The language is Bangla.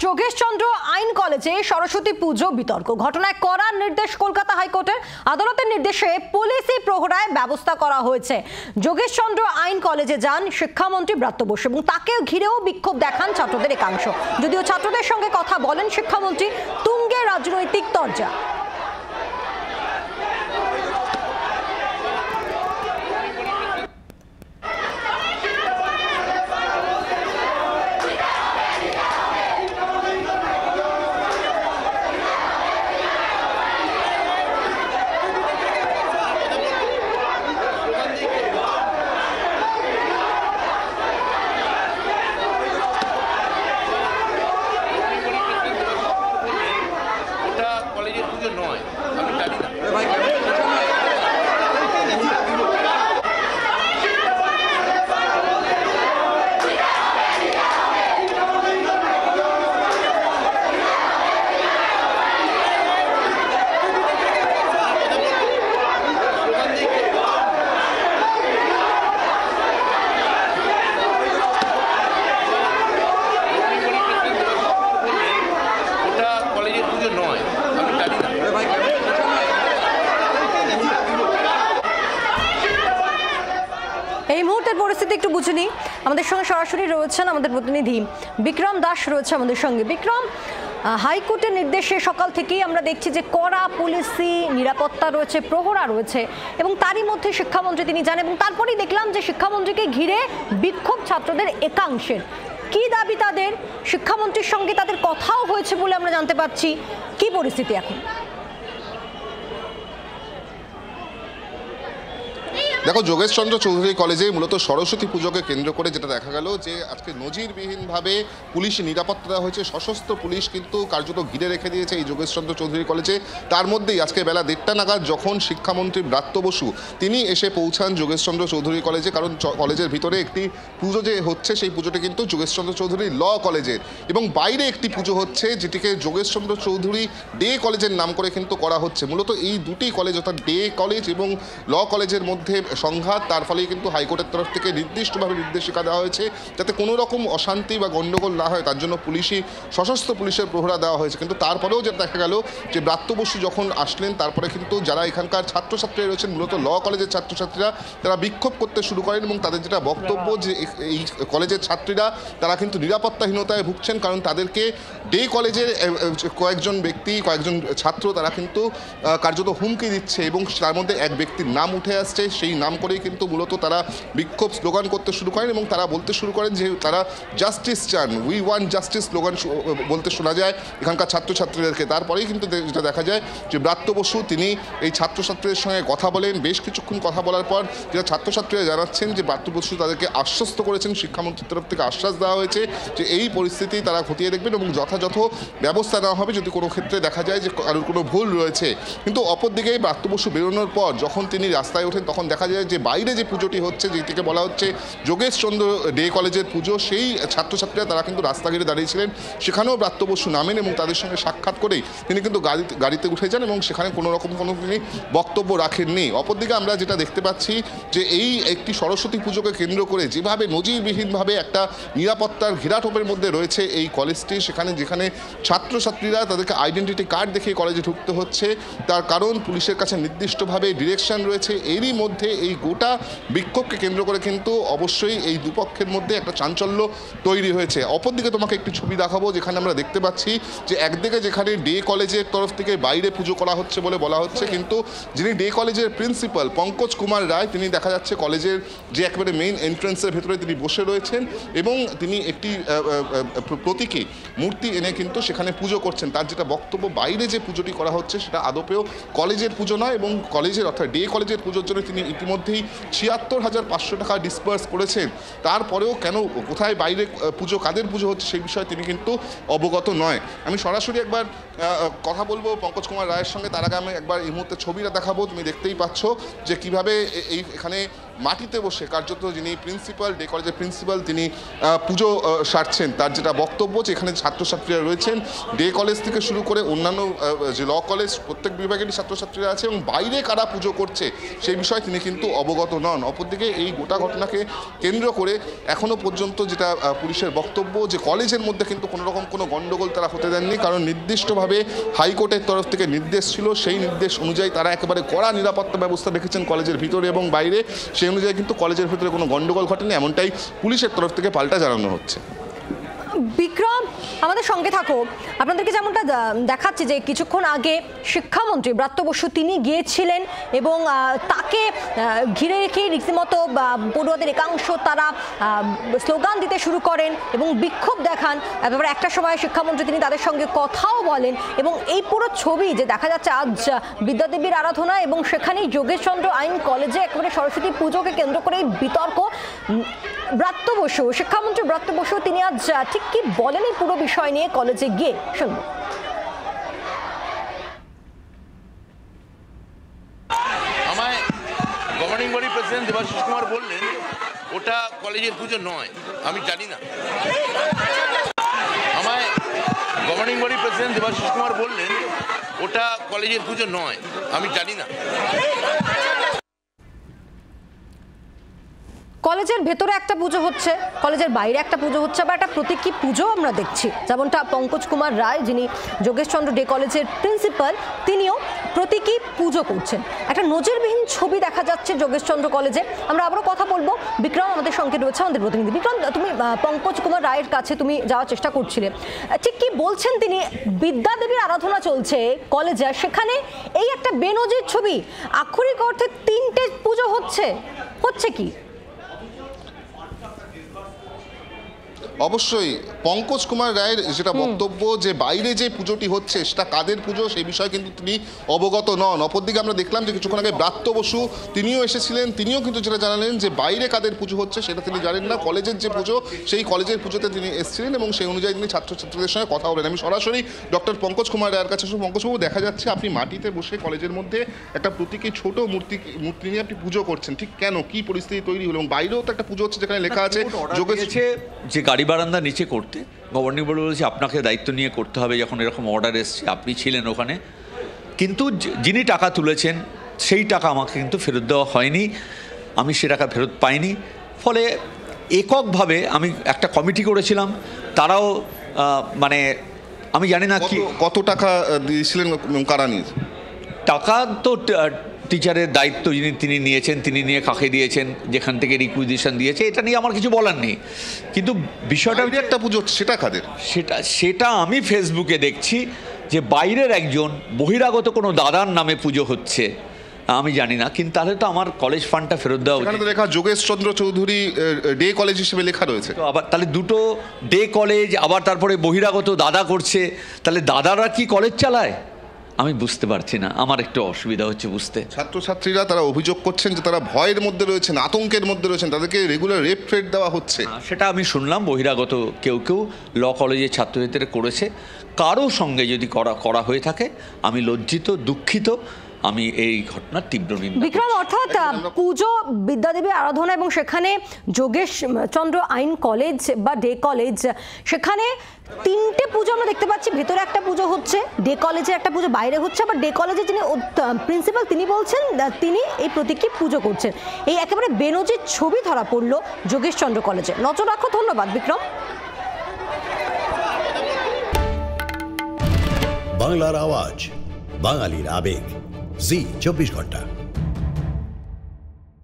যোগেশচন্দ্র আইন কলেজে সরস্বতী পুজো বিতর্ক ঘটনায় কড়া নির্দেশ কলকাতা হাইকোর্টের। আদালতের নির্দেশে পুলিশি প্রহরায় ব্যবস্থা করা হয়েছে। যোগেশচন্দ্র আইন কলেজে যান শিক্ষামন্ত্রী ব্রাত্য বসু এবং তাকে ঘিরেও বিক্ষোভ দেখান ছাত্রদের একাংশ। যদিও ছাত্রদের সঙ্গে কথা বলেন শিক্ষামন্ত্রী, তুঙ্গে রাজনৈতিক তরজা। এই মুহূর্তের পরিস্থিতি একটু বুঝে নিই। আমাদের সঙ্গে সরাসরি রয়েছেন আমাদের প্রতিনিধি বিক্রম দাস রয়েছে আমাদের সঙ্গে। বিক্রম, হাইকোর্টের নির্দেশে সকাল থেকেই আমরা দেখছি যে কড়া পুলিশি নিরাপত্তা রয়েছে, প্রহরা রয়েছে এবং তারই মধ্যে শিক্ষামন্ত্রী তিনি যান এবং তারপরেই দেখলাম যে শিক্ষামন্ত্রীকে ঘিরে বিক্ষোভ ছাত্রদের একাংশের। কি দাবি তাদের? শিক্ষামন্ত্রীর সঙ্গে তাদের কথাও হয়েছে বলে আমরা জানতে পারছি। কি পরিস্থিতি এখন? দেখো, যোগেশচন্দ্র চৌধুরী কলেজে মূলত সরস্বতী পুজোকে কেন্দ্র করে যেটা দেখা গেল যে আজকে নজিরবিহীনভাবে পুলিশ নিরাপত্তা দেওয়া হয়েছে। সশস্ত্র পুলিশ কিন্তু কার্যত ঘিরে রেখে দিয়েছে এই যোগেশচন্দ্র চৌধুরী কলেজে। তার মধ্যেই আজকে বেলা 1:30 নাগাদ যখন শিক্ষামন্ত্রী ব্রাত্য বসু তিনি এসে পৌঁছান যোগেশচন্দ্র চৌধুরী কলেজে, কারণ কলেজের ভিতরে একটি পুজো যে হচ্ছে সেই পুজোটি কিন্তু যোগেশচন্দ্র চৌধুরী ল কলেজের, এবং বাইরে একটি পুজো হচ্ছে যেটিকে যোগেশচন্দ্র চৌধুরী ডে কলেজের নাম করে কিন্তু করা হচ্ছে। মূলত এই দুটি কলেজ অর্থাৎ ডে কলেজ এবং ল কলেজের মধ্যে সংঘাত, তার ফলেই কিন্তু হাইকোর্টের তরফ থেকে নির্দিষ্টভাবে নির্দেশিকা দেওয়া হয়েছে যাতে কোনো রকম অশান্তি বা গণ্ডগোল না হয়, তার জন্য সশস্ত্র পুলিশের প্রহরা দেওয়া হয়েছে। কিন্তু তারপরেও যেটা দেখা গেল যে ব্রাত্য বসু যখন আসলেন তারপরে কিন্তু যারা এখানকার ছাত্রছাত্রীরা রয়েছেন, মূলত ল কলেজের ছাত্রছাত্রীরা, তারা বিক্ষোভ করতে শুরু করেন এবং তাদের যেটা বক্তব্য যে এই কলেজের ছাত্রীরা তারা কিন্তু নিরাপত্তাহীনতায় ভুগছেন, কারণ তাদেরকে ডে কলেজের কয়েকজন ছাত্র তারা কিন্তু কার্যত হুমকি দিচ্ছে এবং তার মধ্যে এক ব্যক্তির নাম উঠে আসছে। সেই নাম করেই কিন্তু মূলত তারা বিক্ষোভ স্লোগান করতে শুরু করেন এবং তারা বলতে শুরু করেন যে তারা জাস্টিস চান, উই ওয়ান্ট জাস্টিস স্লোগান বলতে শোনা যায় এখানকার ছাত্রছাত্রীদেরকে। তারপরেই কিন্তু যেটা দেখা যায় যে ব্রাত্য বসু তিনি এই ছাত্রছাত্রীদের সঙ্গে কথা বলেন। বেশ কিছুক্ষণ কথা বলার পর যেটা ছাত্রছাত্রীরা জানাচ্ছেন যে ব্রাত্য বসু তাদেরকে আশ্বস্ত করেছেন, শিক্ষামন্ত্রীর তরফ থেকে আশ্বাস দেওয়া হয়েছে যে এই পরিস্থিতি তারা খতিয়ে দেখবেন এবং যথাযথ ব্যবস্থা নেওয়া হবে যদি কোনো ক্ষেত্রে দেখা যায় যে কারোর কোনো ভুল রয়েছে। কিন্তু অপরদিকে ব্রাত্য বসু বেরোনোর পর যখন তিনি রাস্তায় ওঠেন তখন দেখা যায় যে বাইরে যে পুজোটি হচ্ছে, যেটিকে বলা হচ্ছে যোগেশচন্দ্র ডে কলেজের পুজো, সেই ছাত্রছাত্রীরা তারা কিন্তু রাস্তা ঘিরে দাঁড়িয়েছিলেন। সেখানেও ব্রাত্য বসু নামেন এবং তাদের সঙ্গে সাক্ষাৎ করেই তিনি কিন্তু গাড়িতে উঠে যান এবং সেখানে কোনো রকম তিনি বক্তব্য রাখেননি। অপরদিকে আমরা যেটা দেখতে পাচ্ছি যে এই একটি সরস্বতী পুজোকে কেন্দ্র করে যেভাবে নজিরবিহীনভাবে একটা নিরাপত্তার ঘেরাটোপের মধ্যে রয়েছে এই কলেজটি, যেখানে ছাত্রছাত্রীরা তাদেরকে আইডেন্টিটি কার্ড দেখে কলেজে ঢুকতে হচ্ছে, তার কারণ পুলিশের কাছে নির্দিষ্টভাবে ডিরেকশন রয়েছে। এরই মধ্যে এই গোটা বিক্ষোভকে কেন্দ্র করে কিন্তু অবশ্যই এই দুপক্ষের মধ্যে একটা চাঞ্চল্য তৈরি হয়েছে। অপরদিকে তোমাকে একটি ছবি দেখাবো যেখানে আমরা দেখতে পাচ্ছি যে একদিকে যেখানে ডে কলেজের তরফ থেকে বাইরে পুজো করা হচ্ছে বলে বলা হচ্ছে, কিন্তু যিনি ডে কলেজের প্রিন্সিপাল পঙ্কজ কুমার রায় তিনি দেখা যাচ্ছে কলেজের যে একেবারে মেইন এন্ট্রান্সের ভেতরে তিনি বসে রয়েছেন এবং তিনি একটি প্রতীকী মূর্তি এনে কিন্তু সেখানে পুজো করছেন। তার যেটা বক্তব্য, বাইরে যে পুজোটি করা হচ্ছে সেটা আদপেও কলেজের পুজো নয় এবং কলেজের অর্থাৎ ডে কলেজের পুজোর জন্য তিনি ইতিমধ্যেই ৭৬,৫০০ টাকা ডিসবার্স করেছেন। তারপরেও কেন, কোথায় বাইরে পুজো, কাদের পুজো হচ্ছে সেই বিষয়ে তিনি কিন্তু অবগত নয়। আমি সরাসরি একবার কথা বলবো পঙ্কজ কুমার রায়ের সঙ্গে, তার আগে আমি একবার এই মুহূর্তে ছবিটা দেখাবো। তুমি দেখতেই পাচ্ছ যে কিভাবে এখানে মাটিতে বসে কার্যত যিনি প্রিন্সিপাল, ডে কলেজের প্রিন্সিপাল, তিনি পুজো সারছেন। তার যেটা বক্তব্য যে এখানে ছাত্রছাত্রীরা রয়েছেন, ডে কলেজ থেকে শুরু করে অন্যান্য যে ল কলেজ প্রত্যেক বিভাগেরই ছাত্রছাত্রীরা আছে এবং বাইরে কারা পুজো করছে সেই বিষয়ে তিনি কিন্তু অবগত নন। অপরদিকে এই গোটা ঘটনাকে কেন্দ্র করে এখনও পর্যন্ত যেটা পুলিশের বক্তব্য যে কলেজের মধ্যে কিন্তু কোনো রকম কোনো গণ্ডগোল তারা হতে দেননি, কারণ নির্দিষ্টভাবে হাইকোর্টের তরফ থেকে নির্দেশ ছিল, সেই নির্দেশ অনুযায়ী তারা একেবারে কড়া নিরাপত্তা ব্যবস্থা রেখেছেন কলেজের ভিতরে এবং বাইরে। সেই অনুযায়ী কিন্তু কলেজের ভিতরে কোনো গণ্ডগোল ঘটেনি, এমনটাই পুলিশের তরফ থেকে পাল্টা জানানো হচ্ছে। বিক্রম, আমাদের সঙ্গে থাকো। আপনাদেরকে যেমনটা দেখাচ্ছি যে কিছুক্ষণ আগে শিক্ষামন্ত্রী ব্রাত্য বসু তিনি গিয়েছিলেন এবং তাকে ঘিরে রেখে রীতিমতো পড়ুয়াদের একাংশ তারা স্লোগান দিতে শুরু করেন এবং বিক্ষোভ দেখান। এবার একটা সময় শিক্ষামন্ত্রী তিনি তাদের সঙ্গে কথাও বলেন এবং এই পুরো ছবি যে দেখা যাচ্ছে আজ বিদ্যাদেবীর আরাধনা এবং সেখানেই যোগেশচন্দ্র আইন কলেজে একেবারে সরস্বতী পুজোকে কেন্দ্র করে বিতর্ক। ব্রাত্য বসু, শিক্ষামন্ত্রী ব্রাত্য বসু তিনি আজ ঠিক কি বলেন এই পুরো বিষয় নিয়ে কলেজে গিয়ে, শুনবো। আমায় governing body president Debashis Kumar বললেন ওটা কলেজের পুজো নয়, আমি জানি না। আমায় governing body president Debashis Kumar বললেন ওটা কলেজের পুজো নয়, আমি জানি না। কলেজের ভেতরে একটা পুজো হচ্ছে, কলেজের বাইরে একটা পুজো হচ্ছে, বা একটা প্রতীকী পুজো আমরা দেখছি। যেমনটা পঙ্কজ কুমার রায় যিনি যোগেশচন্দ্র ডে কলেজের প্রিন্সিপাল তিনিও প্রতীকী পুজো করছেন। একটা নজিরবিহীন ছবি দেখা যাচ্ছে যোগেশচন্দ্র কলেজে। আমরা আবারও কথা বলবো। বিক্রম আমাদের সঙ্গে রয়েছে, আমাদের প্রতিনিধি। বিক্রম, তুমি পঙ্কজ কুমার রায়ের কাছে তুমি যাওয়ার চেষ্টা করছিলে, ঠিক কি বলছেন তিনি? বিদ্যাদেবীর আরাধনা চলছে কলেজে, সেখানে এই একটা বেনজির ছবি, আক্ষরিক অর্থে 3টে পুজো হচ্ছে কি? অবশ্যই পঙ্কজ কুমার রায়ের যেটা বক্তব্য যে বাইরে যে পুজোটি হচ্ছে সেটা কাদের পুজো সেই বিষয়ে কিন্তু তিনি অবগত নন। অপরদিকে আমরা দেখলাম যে কিছুক্ষণ আগে ব্রাত্য বসু তিনিও এসেছিলেন, তিনিও কিন্তু যেটা জানালেন যে বাইরে কাদের পুজো হচ্ছে সেটা তিনি জানেন না। কলেজের যে পুজো সেই কলেজের পুজোতে তিনি এসেছিলেন এবং সেই অনুযায়ী তিনি ছাত্রছাত্রীদের সঙ্গে কথা বলেন। আমি সরাসরি ডক্টর পঙ্কজ কুমার রায়ের কাছে আসবো। পঙ্কজবাবু, দেখা যাচ্ছে আপনি মাটিতে বসে কলেজের মধ্যে একটা প্রতীকী ছোট মূর্তি নিয়ে আপনি পুজো করছেন, ঠিক কেন, কি পরিস্থিতি তৈরি হলো? এবং বাইরেও তো একটা পুজো হচ্ছে যেখানে লেখা আছে যোগেশ যে গাড়ি বারান্দা নিচে করতে, গভর্নিং বডি বলেছে আপনাকে দায়িত্ব নিয়ে করতে হবে, যখন এরকম অর্ডার এসছে আপনি ছিলেন ওখানে, কিন্তু যিনি টাকা তুলেছেন সেই টাকা আমাকে কিন্তু ফেরত দেওয়া হয়নি, আমি সে টাকা ফেরত পাইনি। ফলে এককভাবে আমি একটা কমিটি করেছিলাম, তারাও মানে আমি জানি না কি কত টাকা দিয়েছিলেন, কারা নিয়ে টাকা তো টিচারের দায়িত্ব তিনি নিয়েছেন, তিনি নিয়ে কাকে দিয়েছেন, যেখান থেকে রিকুইজিশন দিয়েছে, এটা নিয়ে আমার কিছু বলার নেই। কিন্তু বিষয়টা একটা পুজো সেটা কাদের, সেটা আমি ফেসবুকে দেখছি যে বাইরের একজন বহিরাগত কোনো দাদার নামে পুজো হচ্ছে, আমি জানি না। কিন্তু তাহলে তো আমার কলেজ ফান্ডটা ফেরত দেওয়া উচিত। লেখা যোগেশচন্দ্র চৌধুরী ডে কলেজ হিসেবে লেখা রয়েছে, তো আবার তাহলে দুটো ডে কলেজ, আবার তারপরে বহিরাগত দাদা করছে, তাহলে দাদারা কি কলেজ চালায়? আমি বুঝতে পারছি না, আমার একটু অসুবিধা হচ্ছে বুঝতে। ছাত্রছাত্রীরা তারা অভিযোগ করছেন যে তারা ভয়ের মধ্যে রয়েছেন, আতঙ্কের মধ্যে রয়েছেন, তাদেরকে রেগুলার রেপ থ্রেট দেওয়া হচ্ছে। সেটা আমি শুনলাম বহিরাগত কেউ ল কলেজের ছাত্রছাত্রীরা করেছে। কারো সঙ্গে যদি করা হয়ে থাকে আমি লজ্জিত, দুঃখিত, আমি এই ঘটনার তীব্র নিন্দা। বিক্রম, অর্থাৎ পুজো বিদ্যাদেবীর আরাধনা এবং সেখানে যোগেশচন্দ্র আইন কলেজ বা ডে কলেজ, সেখানে 3টে পুজো আমরা দেখতে পাচ্ছি। ভেতরে একটা পুজো হচ্ছে, ডে কলেজে একটা পুজো বাইরে হচ্ছে, আবার ডে কলেজে যিনি প্রিন্সিপাল তিনি বলছেন তিনি এই প্রতীকী পুজো করছেন। এই একেবারে বেনজির ছবি ধরা পড়লো যোগেশচন্দ্র কলেজে। নজর রাখো। ধন্যবাদ বিক্রম। বাংলার আওয়াজ, বাঙালির আবেগ, জি 24 ঘন্টা।